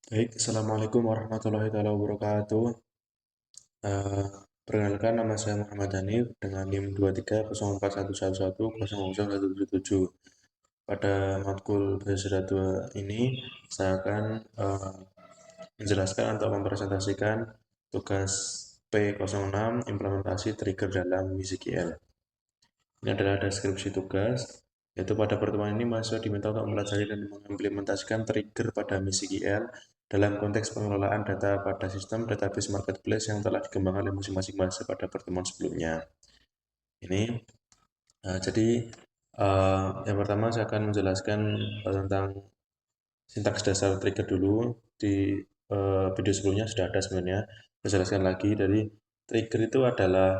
Baik, Assalamualaikum warahmatullahi wabarakatuh. Eh, Perkenalkan, nama saya Muhammad Hanif dengan NIM 230411110017. Pada matkul Belajar 2 ini, saya akan menjelaskan atau mempresentasikan tugas P06 implementasi trigger dalam MISIKL. Ini adalah deskripsi tugas, yaitu pada pertemuan ini mahasiswa diminta untuk mempelajari dan mengimplementasikan trigger pada MISIKL dalam konteks pengelolaan data pada sistem database marketplace yang telah dikembangkan oleh masing-masing mahasiswa pada pertemuan sebelumnya. Ini jadi yang pertama saya akan menjelaskan tentang sintaks dasar trigger dulu. Di video sebelumnya sudah ada sebenarnya. Saya jelaskan lagi, dari trigger itu adalah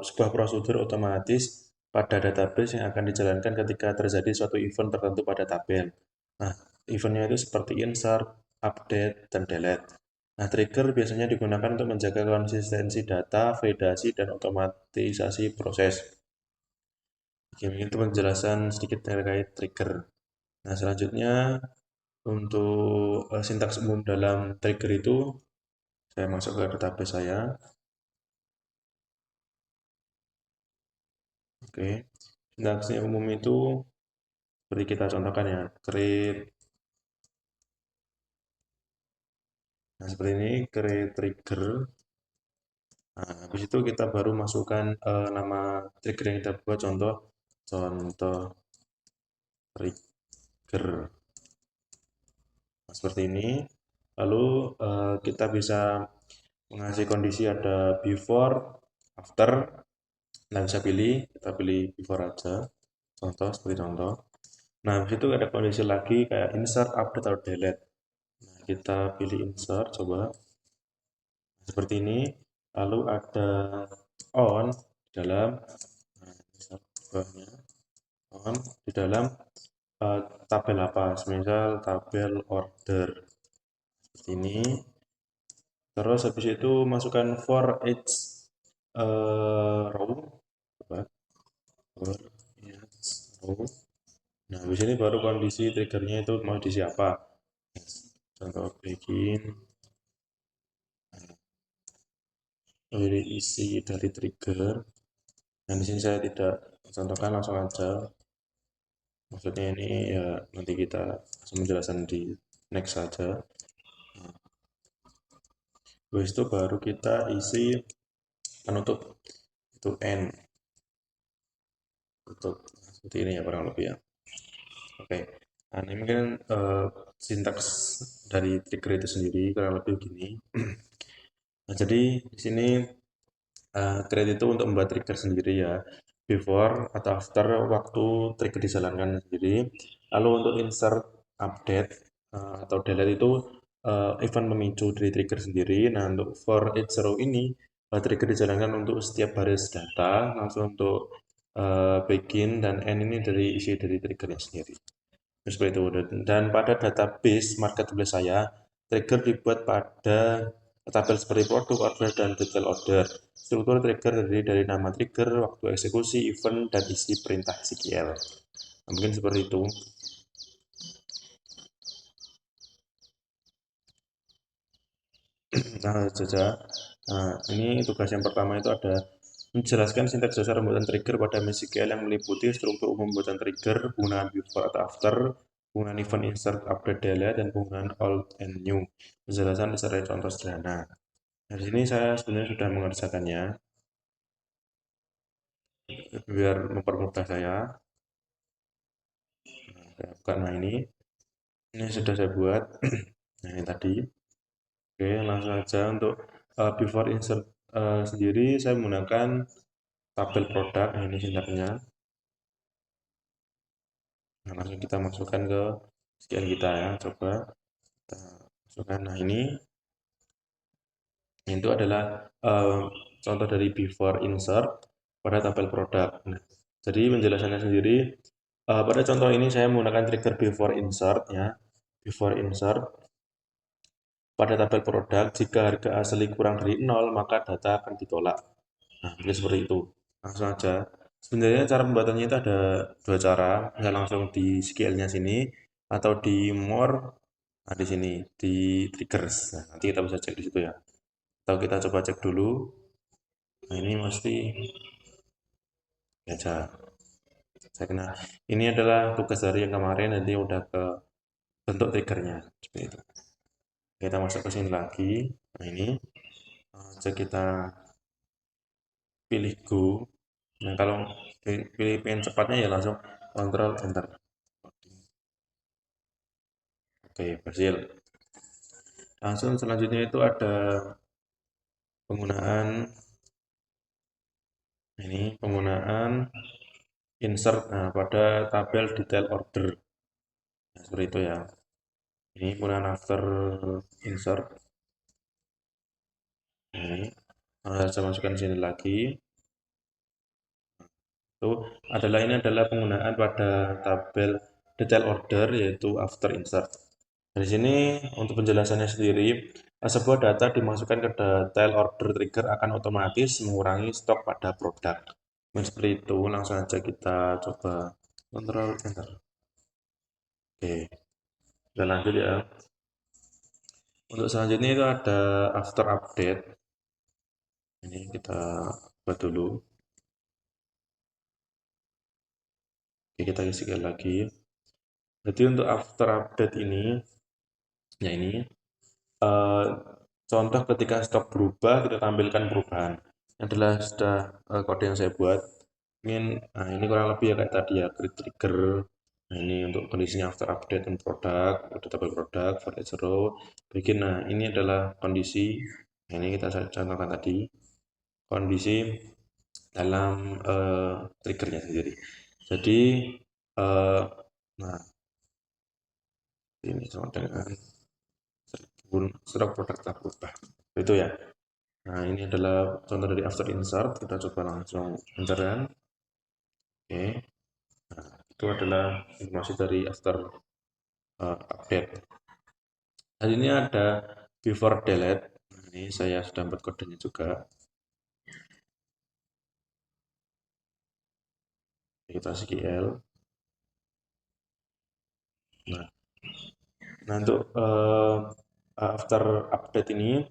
sebuah prosedur otomatis pada database yang akan dijalankan ketika terjadi suatu event tertentu pada tabel. Nah, eventnya itu seperti insert, update, dan delete. Nah, trigger biasanya digunakan untuk menjaga konsistensi data, validasi, dan otomatisasi proses. Oke, mungkin itu penjelasan sedikit terkait trigger. Nah, selanjutnya untuk sintaks umum dalam trigger itu, saya masuk ke database saya. Oke, sintaksnya umum itu seperti kita contohkan ya, create. Nah, seperti ini, create trigger. Nah, habis itu kita baru masukkan nama trigger yang kita buat, contoh trigger. Nah, seperti ini. Lalu kita bisa mengasih kondisi ada before, after. Nah, bisa pilih, kita pilih before aja. Contoh, seperti contoh. Nah, habis itu ada kondisi lagi kayak insert, update, atau delete. Nah, kita pilih insert, coba. Seperti ini. Lalu ada on di dalam, nah, insert bawahnya, on di dalam tabel apa? Misal tabel order. Seperti ini. Terus habis itu masukkan for each row. Coba, for each row. Nah, habis ini baru kondisi triggernya itu mau diisi apa. Contoh begin. Ini isi dari trigger. Dan di sini saya tidak contohkan, langsung aja. Maksudnya ini ya nanti kita menjelaskan di next saja. Habis itu baru kita isi penutup, itu end. Tutup seperti ini ya kurang lebih ya. Oke. Nah, ini mungkin sintaks dari trigger itu sendiri kurang lebih begini. Nah, jadi di sini create itu untuk membuat trigger sendiri ya, before atau after waktu trigger dijalankan sendiri. Lalu untuk insert, update, atau delete itu event pemicu dari trigger sendiri. Nah, untuk for each row ini trigger dijalankan untuk setiap baris data, langsung untuk begin dan end ini dari isi dari triggernya sendiri. Seperti itu. Dan pada database marketplace saya, trigger dibuat pada tabel seperti produk, order, dan detail order. Struktur trigger terdiri dari nama trigger, waktu eksekusi, event, dan isi perintah SQL. Nah, mungkin seperti itu. Nah, saja. Nah, ini tugas yang pertama itu ada menjelaskan sintaks dasar pembuatan trigger pada MySQL yang meliputi struktur umum pembuatan trigger, penggunaan before atau after, penggunaan event insert, update, delete, dan penggunaan old and new. Penjelasan disertai contoh sederhana. Nah, di sini saya sebenarnya sudah mengerjakannya biar mempermudah saya. Nah, saya buka, nah ini sudah saya buat. Nah, ini tadi. Oke, langsung saja untuk before insert sendiri saya menggunakan tabel produk. Nah, ini sintaknya. Nah, langsung kita masukkan ke SQL kita ya. Coba kita masukkan. Nah, ini itu adalah contoh dari before insert pada tabel produk. Nah, jadi penjelasannya sendiri, pada contoh ini saya menggunakan trigger before insert ya. Before insert pada tabel produk, jika harga asli kurang dari 0 maka data akan ditolak. Nah, jadi seperti itu. Langsung aja. Sebenarnya cara pembuatannya itu ada dua cara. Bisa langsung di SQL-nya sini atau di more. Nah, di sini di triggers. Nah, nanti kita bisa cek di situ ya. Atau kita coba cek dulu. Nah, ini mesti ya cek. Nah, ini adalah tugas dari yang kemarin, nanti udah ke bentuk triggernya seperti itu. Kita masuk ke sini lagi. Nah, ini cek kita pilih go. Nah, kalau pilih pengen cepatnya ya langsung Ctrl Enter. Oke, berhasil. Langsung selanjutnya itu ada penggunaan penggunaan insert pada tabel detail order. Nah, seperti itu ya. Ini penggunaan after insert. Ini saya masukkan sini lagi. Itu ini adalah penggunaan pada tabel detail order yaitu after insert. Di sini untuk penjelasannya sendiri, sebuah data dimasukkan ke detail order trigger akan otomatis mengurangi stok pada produk. Seperti itu, langsung aja kita coba kontrol enter. Oke, kita lanjut ya. Untuk selanjutnya itu ada after update. Ini kita buat dulu. Oke, kita isi lagi. Jadi untuk after update ini, ya ini eh, contoh ketika stok berubah, kita tampilkan perubahan. Ini adalah sudah kode yang saya buat. Ini kurang lebih ya kayak tadi ya, create trigger. Nah, ini untuk kondisinya after update dan produk, udah tabel produk, variate zero, bikin. Nah, ini adalah kondisi. Nah, ini kita contohkan tadi, kondisi dalam triggernya sendiri. Jadi, eh, nah, ini sama dengan stok produk tak berubah. Itu ya. Nah, ini adalah contoh dari after insert. Kita coba langsung enter. Oke. Nah, itu adalah informasi dari after update. Nah, ini ada before delete. Nah, ini saya sudah buat kodenya juga. Kita SQL. Nah, untuk after update ini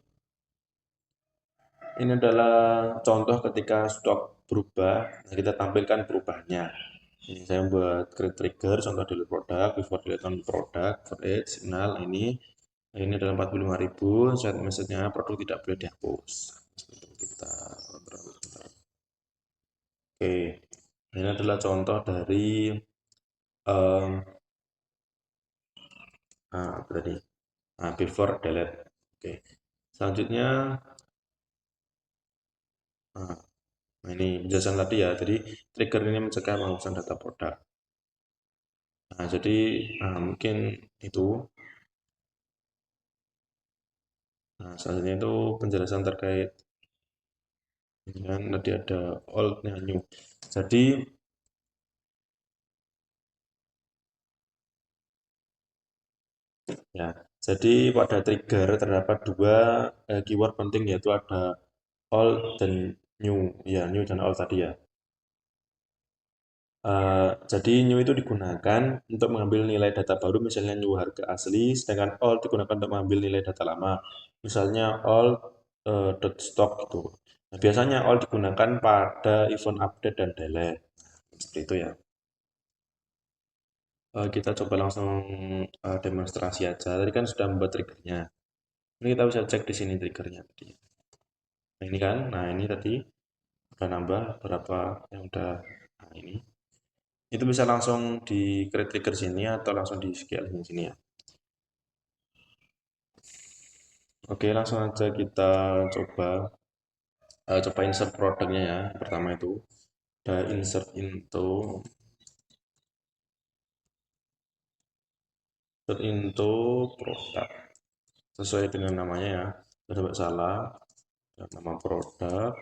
adalah contoh ketika stok berubah. Nah, kita tampilkan perubahannya. Ini saya buat create trigger, contoh delete produk, before delete on produk, for each signal ini adalah 45.000, set message-nya produk tidak boleh dihapus. Kita kontrol. Oke, ini adalah contoh dari um, tadi before delete. Oke, selanjutnya nah, ini penjelasan tadi ya. Jadi trigger ini mencegah penghapusan data produk. Nah, jadi mungkin itu. Nah, selanjutnya itu penjelasan terkait dengan tadi ada old-nya new. Jadi ya, jadi pada trigger terdapat dua keyword penting yaitu ada old dan new. Ya, new dan old tadi ya. Jadi new itu digunakan untuk mengambil nilai data baru, misalnya new harga asli, sedangkan old digunakan untuk mengambil nilai data lama, misalnya old stock gitu. Nah, biasanya old digunakan pada event update dan delete. Seperti itu ya. Kita coba langsung demonstrasi aja. Tadi kan sudah membuat triggernya. Ini kita bisa cek di sini triggernya tadi. Nah, ini kan, nah ini tadi udah nambah berapa yang udah, nah ini. Itu bisa langsung di create trigger sini atau langsung di scale sini ya. Oke, langsung aja kita coba insert produknya ya. Pertama itu ada insert into produk sesuai dengan namanya ya. Tidak salah. Nama produk,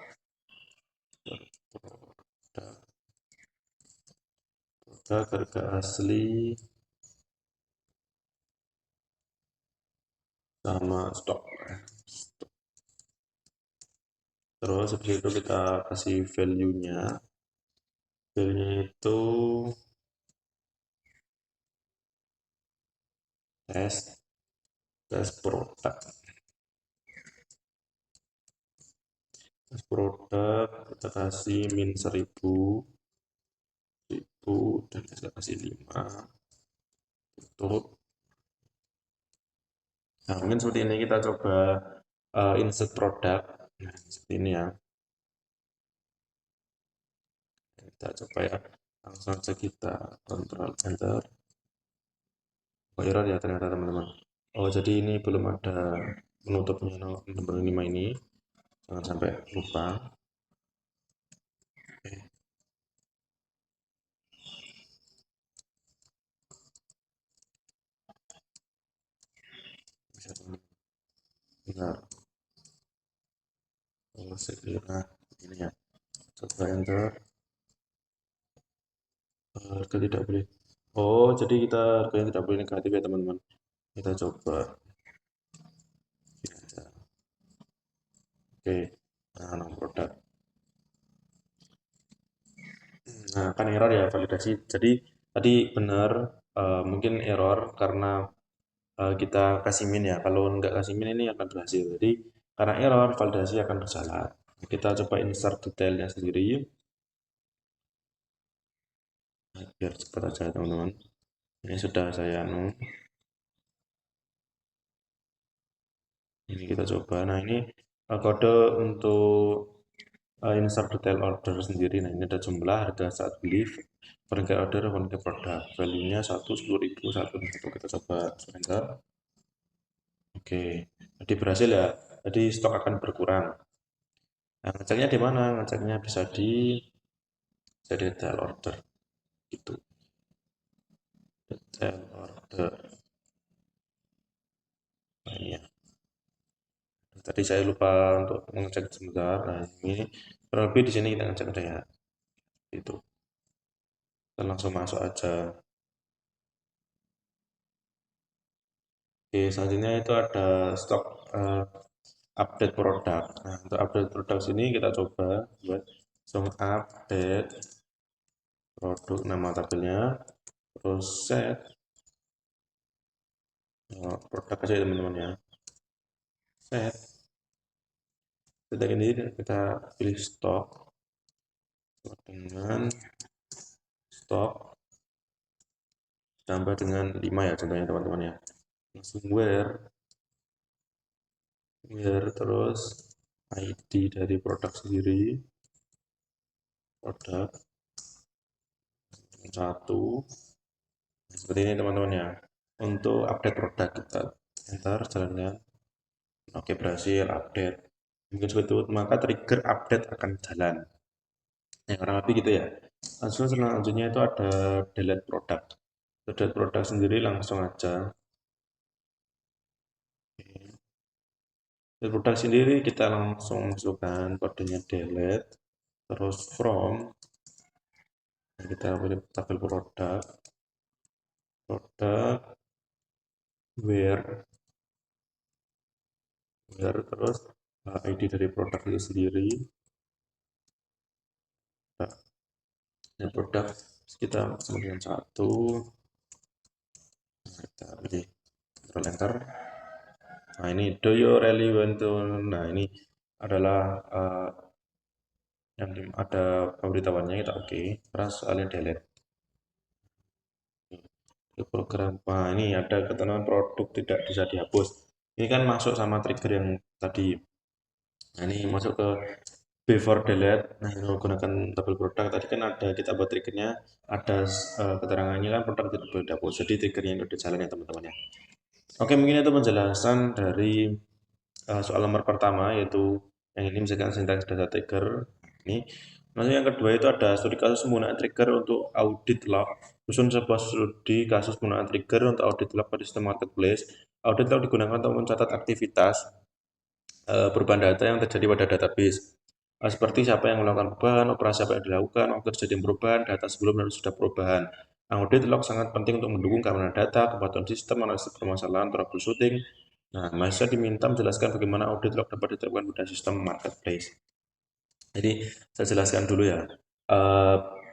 harga asli sama stok. Terus habis itu kita kasih value-nya. Value-nya itu test. tes produk. Tes produk kita kasih min 1000 dan kita kasih 5 tutup. Nah, mungkin seperti ini kita coba insert produk. Nah, seperti ini ya. Kita coba ya. Langsung saja kita Ctrl Enter. Oh, error ya ternyata teman-teman. Oh, jadi ini belum ada penutupnya nomor 5 ini. Jangan sampai lupa. Oke, bisa teman. Benar. Oh, sekira ini ya. Coba enter. Harga tidak boleh. Oh, jadi kita harganya tidak boleh negatif ya teman-teman. Kita coba. Oke. Nah, nomor produk. Nah, kan error ya validasi. Jadi tadi benar mungkin error karena kita kasih min ya. Kalau nggak kasih min ini akan berhasil. Jadi karena error validasi akan berjalan. Kita coba insert detailnya sendiri. Nah, biar cepat aja teman-teman. Ini sudah saya ini kita coba. Nah, ini kode untuk insert detail order sendiri. Nah, ini ada jumlah harga saat beli, per order, per produk. Value-nya 1, 10.000, 1. Kita coba enter. Oke, jadi berhasil ya. Jadi stok akan berkurang. Nah, ngeceknya di mana? Ngeceknya bisa di detail order. Gitu. Detail order. Nah, ini ya. Tadi saya lupa untuk mengecek sebentar. Nah, ini kurang lebih di sini kita ngecek udah ya. Itu. Kita langsung masuk aja. Oke, selanjutnya itu ada stok update produk. Nah, untuk update produk sini kita coba buat langsung update produk nama tabelnya, terus set produk aja ya teman-teman ya. Set. Setelah ini kita pilih stok dengan stok tambah dengan 5 ya contohnya teman-teman ya. Langsung where terus ID dari produk sendiri, produk satu. Nah, seperti ini teman-teman ya. Untuk update produk kita enter jalankan. Oke, berhasil update. Mungkin seperti itu, maka trigger update akan jalan. Ya, kurang lebih gitu ya. Langsung selanjutnya itu ada delete produk. Delete produk sendiri langsung aja. Delete produk sendiri kita langsung masukkan kodenya delete. Terus from. Kita pilih tabel produk. Produk. Where terus ID dari produk itu sendiri. Dan produk kita kemudian satu. Kita pilih Ctrl Enter. Nah, ini do you really want to, nah ini adalah yang ada pemberitahuannya, kita oke. Terus kalian delete program. Nah, ini ada ketentuan produk tidak bisa dihapus. Ini kan masuk sama trigger yang tadi. Nah, ini masuk ke before delete. Nah, ini menggunakan tabel produk tadi kan ada kita buat triggernya, ada keterangannya kan produk tidak boleh dihapus. Jadi triggernya ini udah jalan ya teman-teman ya. Oke, mungkin itu penjelasan dari soal nomor pertama, yaitu yang ini misalkan sintaks data trigger ini. Lalu yang kedua itu ada studi kasus penggunaan trigger untuk audit log. Susun sebuah studi kasus penggunaan trigger untuk audit log pada sistem marketplace. Audit log digunakan untuk mencatat aktivitas perubahan data yang terjadi pada database. Seperti siapa yang melakukan perubahan, operasi apa yang dilakukan, waktu terjadi perubahan, data sebelum dan sudah perubahan. Audit log sangat penting untuk mendukung keamanan data, kepatuhan sistem, analisis permasalahan, troubleshooting. Nah, mahasiswa diminta menjelaskan bagaimana audit log dapat diterapkan pada sistem marketplace. Jadi, saya jelaskan dulu ya.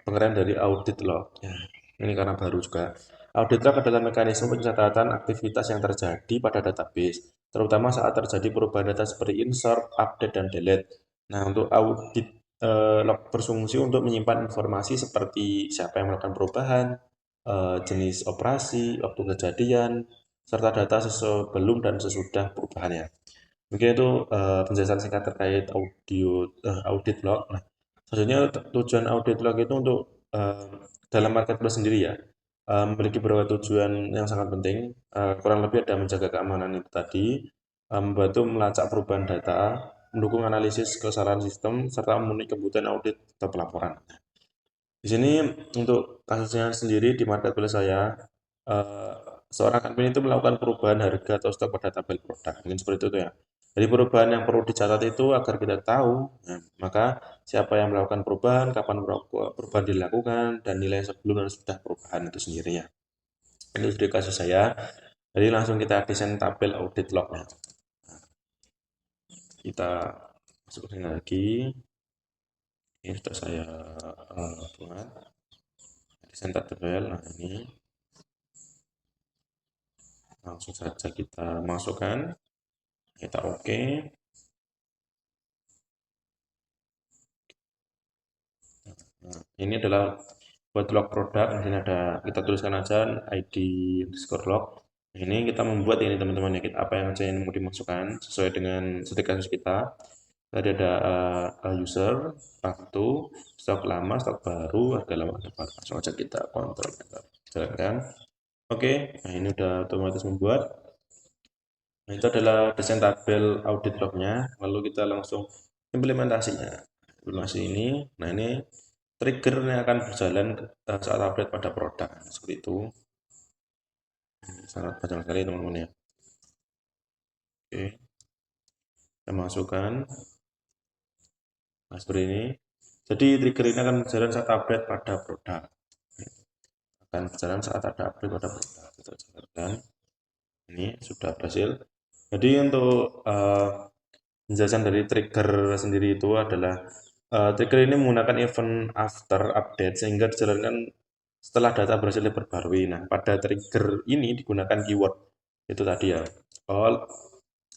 Pengertian dari audit log. Ya, ini karena baru juga. Audit log adalah mekanisme pencatatan aktivitas yang terjadi pada database, terutama saat terjadi perubahan data seperti insert, update, dan delete. Nah, untuk audit log berfungsi untuk menyimpan informasi seperti siapa yang melakukan perubahan, jenis operasi, waktu kejadian, serta data sebelum dan sesudah perubahannya. Mungkin itu penjelasan singkat terkait audit log. Nah, selanjutnya tujuan audit log itu untuk dalam marketplace sendiri ya, memiliki beberapa tujuan yang sangat penting. Kurang lebih ada menjaga keamanan itu tadi, membantu melacak perubahan data, mendukung analisis kesalahan sistem, serta memenuhi kebutuhan audit atau pelaporan. Di sini untuk kasusnya sendiri di marketplace saya, eh, seorang admin itu melakukan perubahan harga atau stok pada tabel produk. Mungkin seperti itu ya. Jadi perubahan yang perlu dicatat itu agar kita tahu, nah, maka siapa yang melakukan perubahan, kapan perubahan dilakukan, dan nilai sebelum dan sesudah perubahan itu sendiri ya. Ini sudah kasus saya. Jadi langsung kita desain tabel audit lognya. Kita masukin lagi. Ini sudah saya buat. Desain tabel. Nah ini langsung saja kita masukkan. Kita oke. Nah, ini adalah buat log produk. Di sini ada, kita tuliskan aja ID underscore log. Nah, ini kita membuat ini teman-teman ya, apa yang aja yang mau dimasukkan sesuai dengan studi kasus kita. Tadi ada user, waktu, stok lama, stok baru, harga lama, harga baru. Langsung aja kita kontrol, kita jalankan. Oke, nah ini udah otomatis membuat. Nah, itu adalah desain tabel audit lognya. Lalu kita langsung implementasinya. Implementasi ini, nah ini triggernya akan berjalan saat update pada produk. Seperti itu. Sangat panjang sekali teman-teman ya. Oke, kita masukkan. Nah, seperti ini. Jadi trigger ini akan berjalan saat update pada produk. Akan berjalan saat ada update pada produk. Kita jalankan. Ini sudah berhasil. Jadi untuk penjelasan dari trigger sendiri itu adalah trigger ini menggunakan event after update sehingga dijalankan setelah data berhasil diperbarui. Nah, pada trigger ini digunakan keyword itu tadi ya. All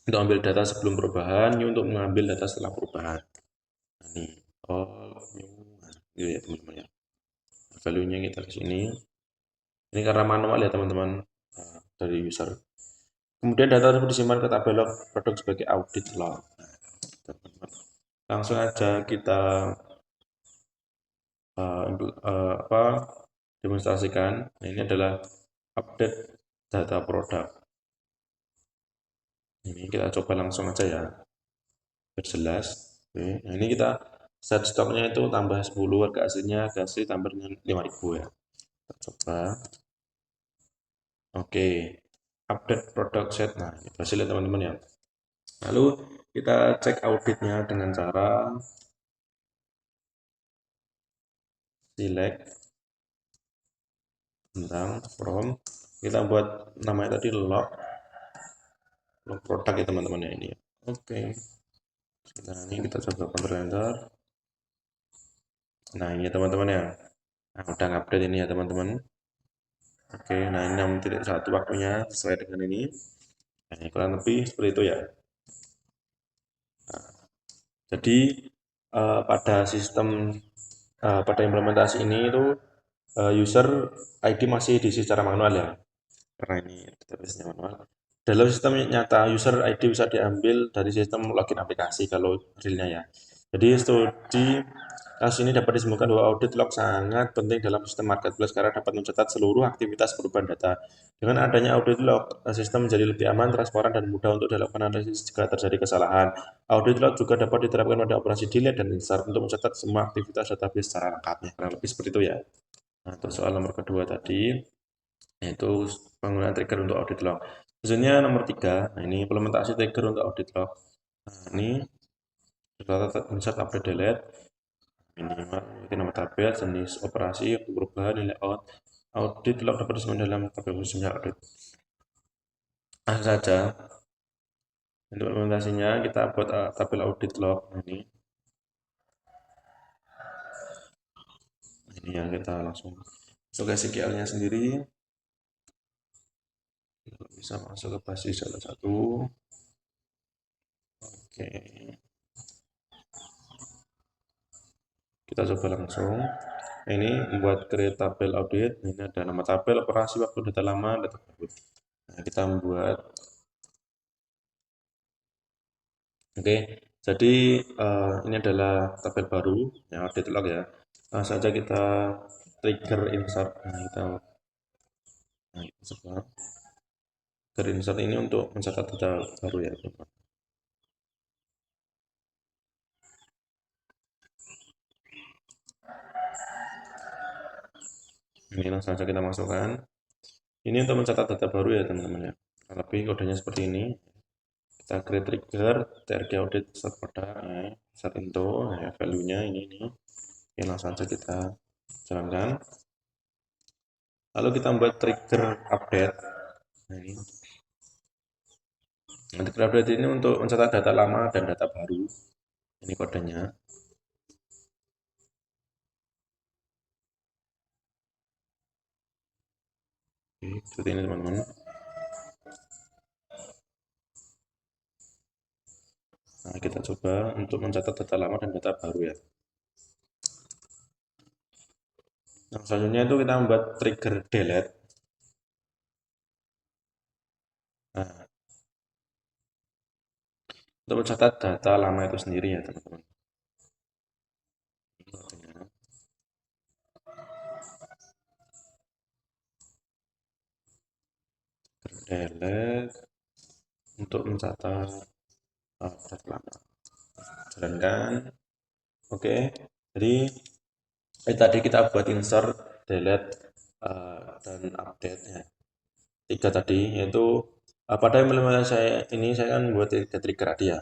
untuk ambil data sebelum perubahan, new untuk mengambil data setelah perubahan. Nah, ini all new, nah, gitu ya teman-teman ya. Value-nya kita ke sini. Ini karena manual ya teman-teman dari user. Kemudian data tersebut disimpan ke tabel log produk sebagai audit log. Nah, langsung aja kita apa demonstrasikan. Nah, ini adalah update data produk. Ini kita coba langsung aja ya, biar jelas. Oke. Nah, ini kita set stoknya itu tambah 10, harga aslinya harga asli tambah dengan 5.000 ya. Kita coba. Oke, update produk set. Nah, ini berhasil ya teman-teman ya. Lalu kita cek auditnya dengan cara select tentang from, kita buat namanya tadi log produk ya teman-teman ya ini ya. Oke, nah ini kita coba kontrol enter. Nah ini ya teman-teman ya, nah, udah update ini ya teman-teman. Oke, nah ini 6.1 waktunya sesuai dengan ini. Nah, ini kurang lebih seperti itu ya. Nah, jadi pada sistem pada implementasi ini itu user ID masih diisi secara manual ya, karena ini database manual. Dalam sistem nyata, user ID bisa diambil dari sistem login aplikasi kalau realnya ya. Jadi studi kasus ini dapat disimpulkan bahwa audit log sangat penting dalam sistem marketplace karena dapat mencatat seluruh aktivitas perubahan data. Dengan adanya audit log, sistem menjadi lebih aman, transparan, dan mudah untuk dilakukan analisis jika terjadi kesalahan. Audit log juga dapat diterapkan pada operasi delete dan insert untuk mencatat semua aktivitas database secara lengkapnya. Kurang lebih seperti itu ya. Nah, untuk soal nomor kedua tadi, yaitu penggunaan trigger untuk audit log. Selanjutnya nomor 3, nah ini implementasi trigger untuk audit log. Nah, ini insert update delete, minimal itu nama tabel, jenis operasi, perubahan, nilai out, audit log dapat disimpan dalam tabel khususnya audit. Langsung saja untuk implementasinya kita buat tabel audit log ini yang kita langsung masuk ke SQL-nya sendiri. bisa masuk ke basis salah satu. Oke, kita coba langsung. Ini membuat create tabel audit. Ini ada nama tabel, operasi, waktu, data lama, data baru. Nah, kita membuat. Oke, jadi ini adalah tabel baru yang update log ya. Langsung saja kita trigger insert. Kita coba trigger insert ini untuk mencatat data baru ya, teman-teman. Ini langsung saja kita masukkan. Ini untuk mencatat data baru ya, teman-teman ya. Lebih kodenya seperti ini. Kita create trigger TRG audit start product, start into, value-nya ini. Oke, langsung saja kita jalankan. Lalu kita membuat trigger update. Nah, ini. Nah, trigger update ini untuk mencatat data lama dan data baru. Ini kodenya. Oke, seperti ini teman-teman. Nah, kita coba untuk mencatat data lama dan data baru ya. Nah, selanjutnya itu kita membuat trigger delete. Nah, untuk mencatat data lama itu sendiri ya teman-teman. Delete untuk mencatat data lama. Jalankan. Oke, jadi tadi kita buat insert, delete, dan update ya. 3 tadi, yaitu pada implementasi saya ini saya kan buat 3 trigger tadi ya.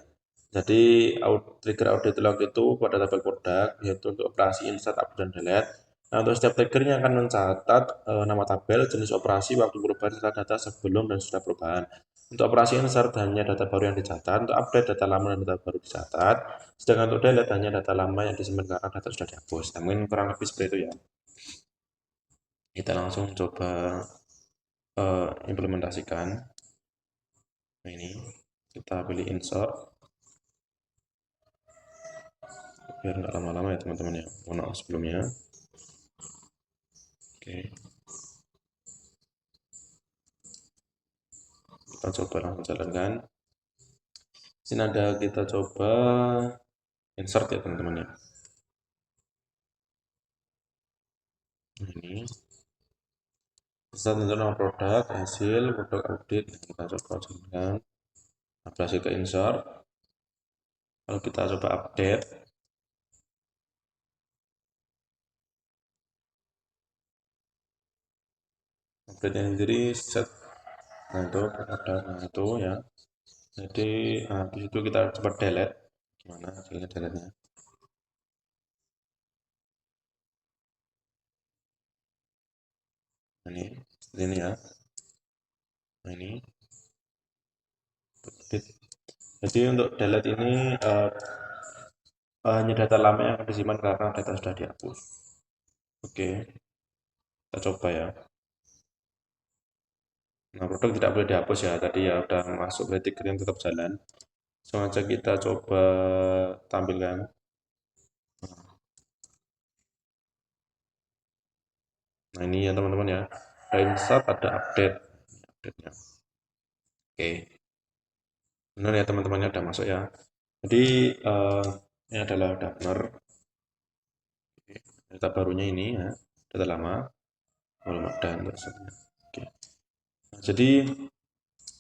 Jadi trigger audit log itu pada tabel produk, yaitu untuk operasi insert, update, dan delete. Nah, untuk setiap triggernya akan mencatat nama tabel, jenis operasi, waktu perubahan, serta data sebelum dan sudah perubahan. Untuk operasi insert hanya data baru yang dicatat, untuk update data lama dan data baru dicatat, sedangkan untuk delete hanya data lama yang disimpan karena data sudah dihapus. Namun kurang lebih seperti itu ya. Kita langsung coba implementasikan. Nah, ini kita pilih insert biar nggak lama-lama ya teman-teman ya. Mohon maaf sebelumnya. Oke, kita coba langsung jalankan. Sini ada kita coba insert ya teman-teman ya. Nah, ini insert untuk nama produk, hasil, produk audit. Kita coba jalankan. Berhasil ke insert. Lalu kita coba update. Update yang sendiri set. Nah itu ada, nah itu ya. Jadi di situ kita coba delete. Gimana hasilnya delete-nya? Nah, ini seperti ini ya. Nah ini update. Jadi untuk delete ini hanya data lama yang akan disimpan karena data sudah dihapus. Oke, kita coba ya. Nah, produk tidak boleh dihapus ya. Tadi ya udah masuk berarti yang tetap jalan. Sengaja kita coba tampilkan. Nah, ini ya teman-teman ya. Ada insert, ada update. Update-nya. Oke. Benar ya teman-temannya udah masuk ya. Jadi ini adalah benar. Data barunya ini ya. Data lama. Belum ada untuk Oke. Nah, jadi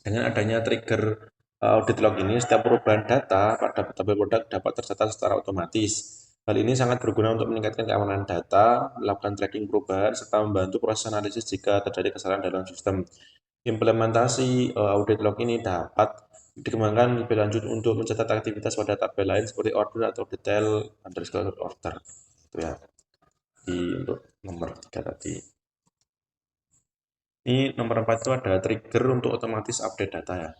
dengan adanya trigger audit log ini, setiap perubahan data pada tabel produk dapat tercatat secara otomatis. Hal ini sangat berguna untuk meningkatkan keamanan data, melakukan tracking perubahan, serta membantu proses analisis jika terjadi kesalahan dalam sistem. Implementasi audit log ini dapat dikembangkan lebih lanjut untuk mencatat aktivitas pada tabel lain seperti order atau detail underscore order. Itu ya, untuk nomor 3 tadi. Ini nomor 4 itu ada trigger untuk otomatis update data ya.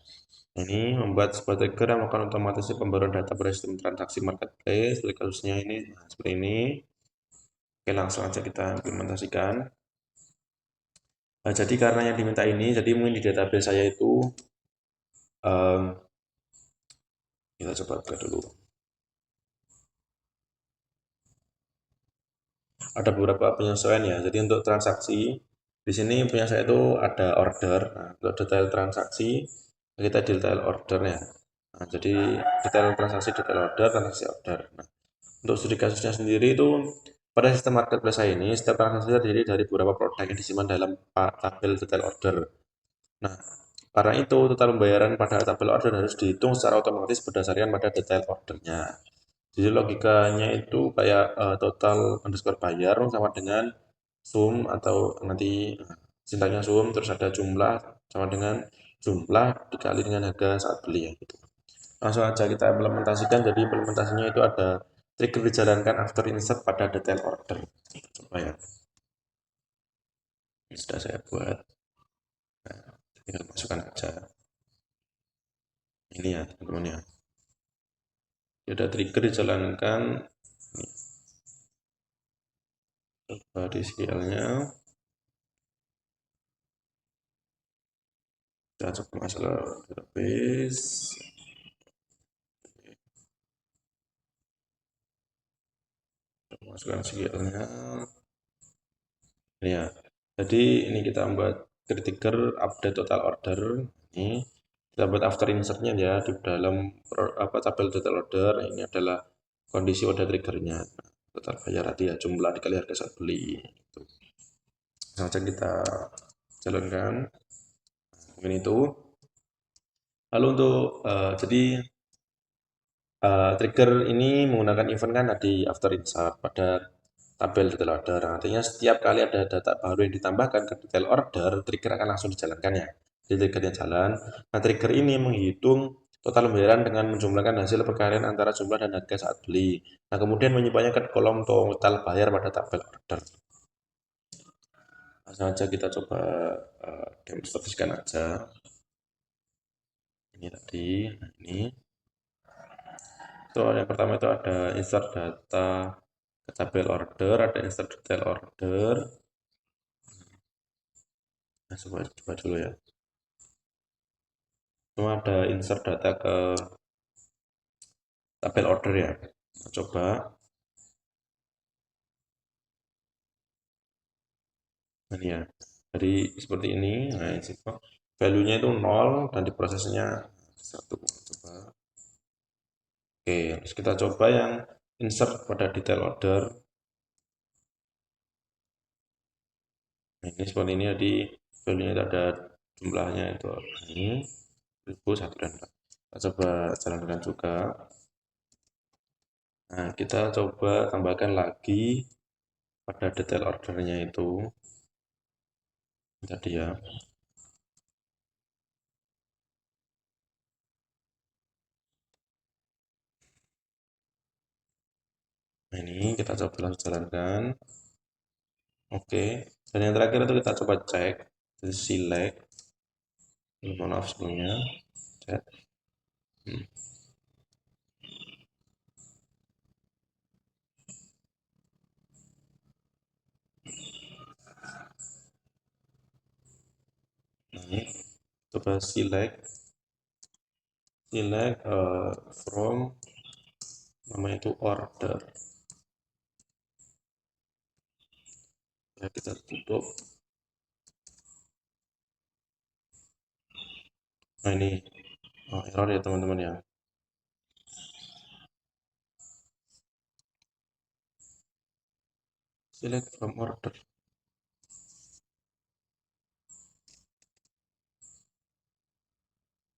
Ini membuat sebuah trigger yang melakukan otomatis pembaruan data pada sistem transaksi marketplace. Seperti kasusnya ini, seperti ini. Oke, langsung aja kita implementasikan. Jadi karena yang diminta ini, jadi mungkin di database saya itu em, kita coba buka dulu. Ada beberapa penyesuaian ya. Jadi untuk transaksi di sini punya saya itu ada order. Nah, untuk detail transaksi kita detail ordernya. Nah, jadi detail transaksi, detail order, transaksi order. Nah, untuk studi kasusnya sendiri itu pada sistem marketplace saya ini setiap transaksi terdiri dari beberapa produk yang disimpan dalam tabel detail order. Nah, karena itu total pembayaran pada tabel order harus dihitung secara otomatis berdasarkan pada detail ordernya. Jadi logikanya itu kayak total underscore bayar sama dengan sum atau nanti sintaknya sum terus ada jumlah sama dengan jumlah dikali dengan harga saat beli ya gitu. Langsung aja kita implementasikan. Jadi implementasinya itu ada trigger dijalankan after insert pada detail order. Coba ya. Ini sudah saya buat. Nah, tinggal masukkan aja. Ini ya teman-teman ya. Ada trigger dijalankan. Ini, coba di SQL-nya. Kita coba masuk ke database. Masukkan SQL-nya. Ini ya. Jadi ini kita buat trigger update total order. Ini kita buat after insert-nya ya di dalam tabel total order. Ini adalah kondisi order triggernya. Total bayar tadi ya jumlah dikali harga saat beli. Gitu. Langsung kita jalankan. Mungkin itu. Lalu untuk jadi trigger ini menggunakan event kan tadi after insert pada tabel detail order. Artinya setiap kali ada data baru yang ditambahkan ke detail order, trigger akan langsung dijalankan ya. Jadi triggernya jalan. Nah, trigger ini menghitung total pembayaran dengan menjumlahkan hasil perkalian antara jumlah dan harga saat beli. Nah, kemudian menyimpannya ke kolom total bayar pada tabel order. Langsung aja kita coba demonstrasikan aja. Ini tadi, nah ini. So, yang pertama itu ada insert data ke tabel order, ada insert detail order. Nah, coba dulu ya. Cuma ada insert data ke tabel order ya. Nah, coba. Nah, ini ya. Jadi seperti ini. Nah, value-nya itu 0 dan diprosesnya 1. Coba. Oke, terus kita coba yang insert pada detail order. Nah, ini seperti ini jadi value-nya itu ada jumlahnya itu ini 1001 dan 4. Kita coba jalankan juga. Nah, kita coba tambahkan lagi pada detail ordernya itu tadi ya. Nah, ini kita coba langsung jalankan. Oke, dan yang terakhir itu kita coba cek. Jadi select. Mohon maaf sebelumnya. Cek. Hmm. Nah, ini coba select from namanya itu order. Ya, kita tutup. Nah, ini error ya teman-teman ya. Select from order.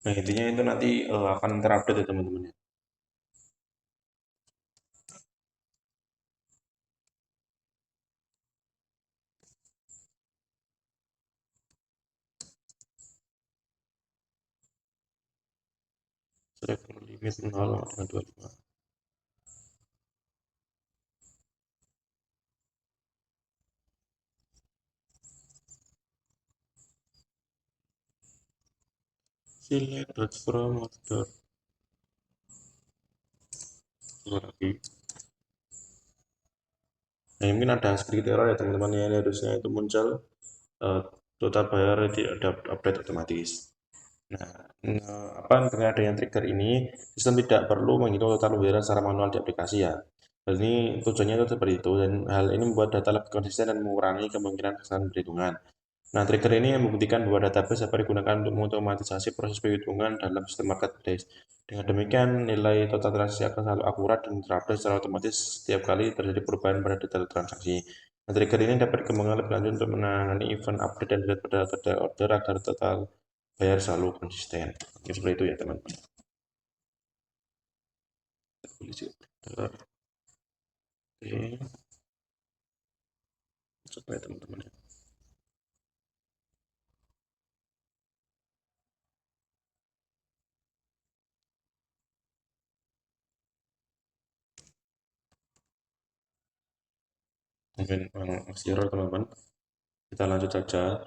Nah, intinya itu nanti akan terupdate ya teman-teman ya. Select from limit 0 dengan 25. Select from order. Coba lagi. Nah, mungkin ada sedikit error ya teman-teman ya. Ini harusnya itu muncul total bayar di update otomatis. Nah, apa dengan adanya trigger ini, sistem tidak perlu menghitung total pembayaran secara manual di aplikasi ya. Dan ini tujuannya itu seperti itu, dan hal ini membuat data lebih konsisten dan mengurangi kemungkinan kesalahan perhitungan. Nah, trigger ini membuktikan bahwa database dapat digunakan untuk mengotomatisasi proses perhitungan dalam sistem marketplace. Dengan demikian, nilai total transaksi akan selalu akurat dan terupdate secara otomatis setiap kali terjadi perubahan pada data transaksi. Nah, trigger ini dapat dikembangkan lebih lanjut untuk menangani event update dan delete pada data order agar total bayar selalu konsisten. Ya, seperti itu ya teman-teman. Oke, coba ya teman-teman. Mungkin masih error teman-teman. Kita lanjut saja.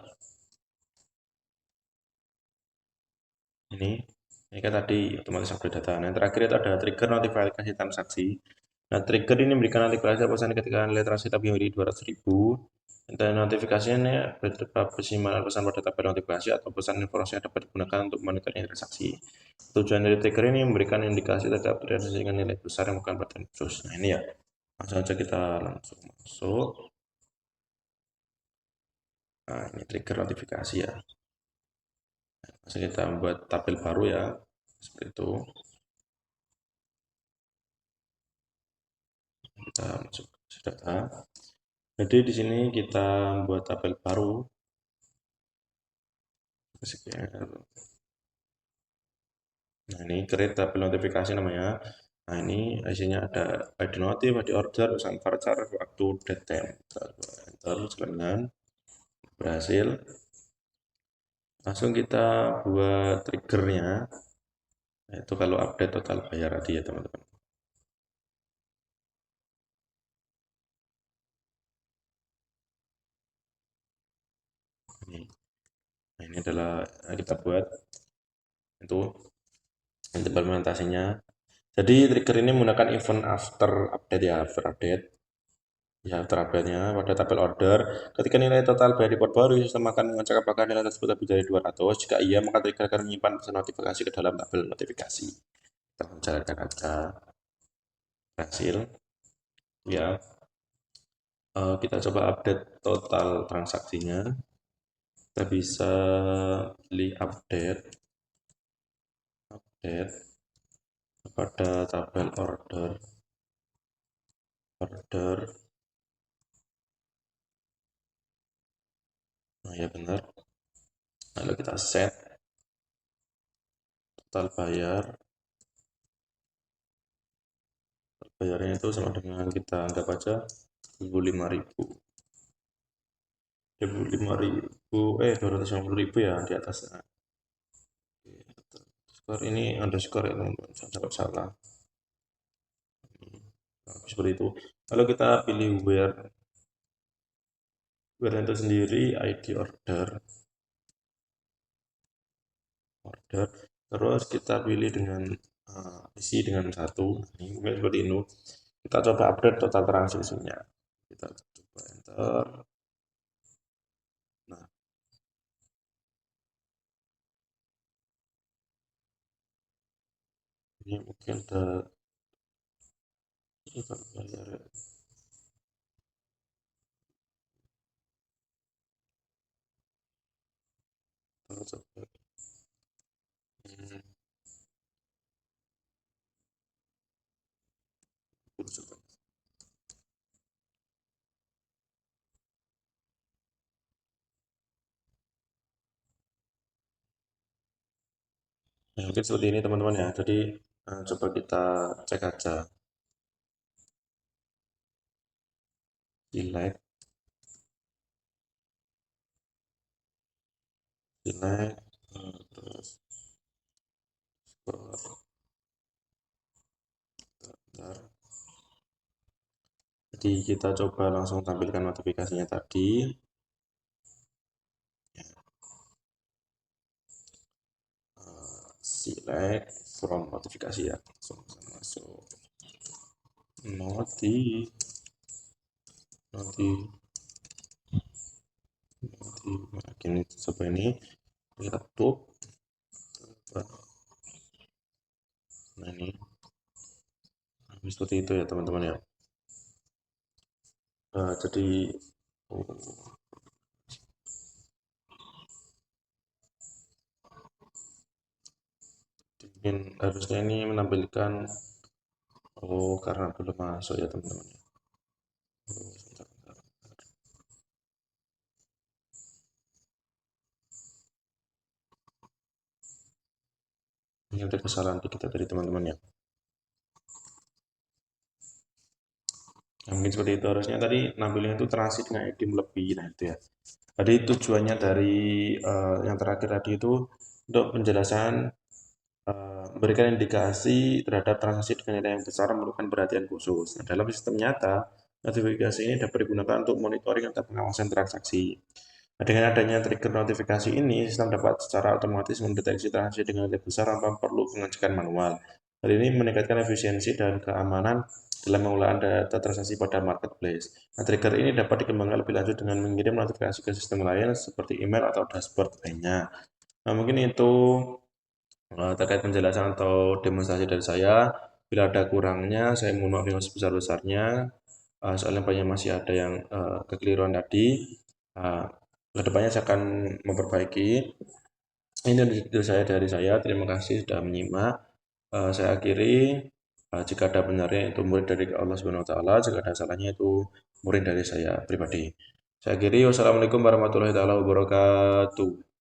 Ini ini kan tadi otomatis update data. Nah, yang terakhir itu ada trigger notifikasi transaksi. Nah, trigger ini memberikan notifikasi pesan ketika nilai transaksi lebih dari 200.000. Dan notifikasinya berupa penyimpanan pesan pada tabel notifikasi atau pesan informasi yang dapat digunakan untuk memonitor transaksi. Tujuan dari trigger ini memberikan indikasi terhadap transaksi dengan nilai besar yang bukan perhatian khusus. Nah, ini ya. Langsung saja kita langsung masuk. Nah, ini trigger notifikasi ya. Langsung kita membuat tabel baru ya. Seperti itu. Kita masuk ke data. Jadi di sini kita buat tabel baru. Nah, ini create tabel notifikasi namanya. Nah, ini isinya ada ID notif, ID order, urusan voucher, waktu, date, time. Enter, jalan, berhasil. Langsung kita buat triggernya, yaitu kalau update total bayar tadi ya teman-teman. Nah, ini adalah kita buat itu implementasinya. Jadi trigger ini menggunakan event after update ya, after update. Ya, terupdate-nya pada tabel order. Ketika nilai total bayar report baru, sistem akan mengecek apakah nilai tersebut lebih dari 200. Jika iya, maka trigger akan menyimpan pesan notifikasi ke dalam tabel notifikasi. Kita menjalankan aja. Berhasil. Ya, kita coba update total transaksinya. Kita bisa pilih update pada tabel order. Nah, ya benar. Lalu kita set total bayarnya itu sama dengan kita anggap aja 25.000. 25.000, 250.000 ya di atasnya. Skor ini underscore ya teman-teman, jangan salah. Nah, seperti itu. Lalu kita pilih where itu sendiri ID order, terus kita pilih dengan isi dengan satu. Ini mungkin seperti ini. Kita coba update total transaksinya. Kita coba enter. Nah, ini mungkin ada bayar. Kita coba. Nah, mungkin seperti ini teman-teman ya. Jadi coba kita cek aja. Select, terus bentar. Jadi kita coba langsung tampilkan notifikasinya tadi. Select from notifikasi ya. Langsung masuk noti Nanti ini coba ini kita tutup. Nah ini seperti itu ya teman-teman ya. Jadi harusnya ini menampilkan karena belum masuk ya teman-teman ya. Ini ada kesalahan dikit dari teman-teman ya. Nah, mungkin seperti itu harusnya tadi nampilnya itu transit dengan idim lebih, nah itu ya. Tadi tujuannya dari yang terakhir tadi itu untuk penjelasan memberikan indikasi terhadap transaksi dengan nilai yang besar memerlukan perhatian khusus. Nah, dalam sistem nyata, notifikasi ini dapat digunakan untuk monitoring atau pengawasan transaksi. Nah, dengan adanya trigger notifikasi ini, sistem dapat secara otomatis mendeteksi transaksi dengan nilai besar tanpa perlu pengecekan manual. Hal ini meningkatkan efisiensi dan keamanan dalam pengelolaan data transaksi pada marketplace. Nah, trigger ini dapat dikembangkan lebih lanjut dengan mengirim notifikasi ke sistem lain seperti email atau dashboard lainnya. Nah, mungkin itu terkait penjelasan atau demonstrasi dari saya. Bila ada kurangnya, saya mohon maaf yang sebesar-besarnya. Soalnya banyak masih ada yang kekeliruan tadi. Uh, Kedepannya saya akan memperbaiki. Ini dari saya. Terima kasih sudah menyimak. Saya akhiri. Jika ada benarnya itu murid dari Allah Subhanahu Wa Taala, jika ada salahnya itu murid dari saya pribadi. Saya akhiri. Wassalamualaikum warahmatullahi wabarakatuh.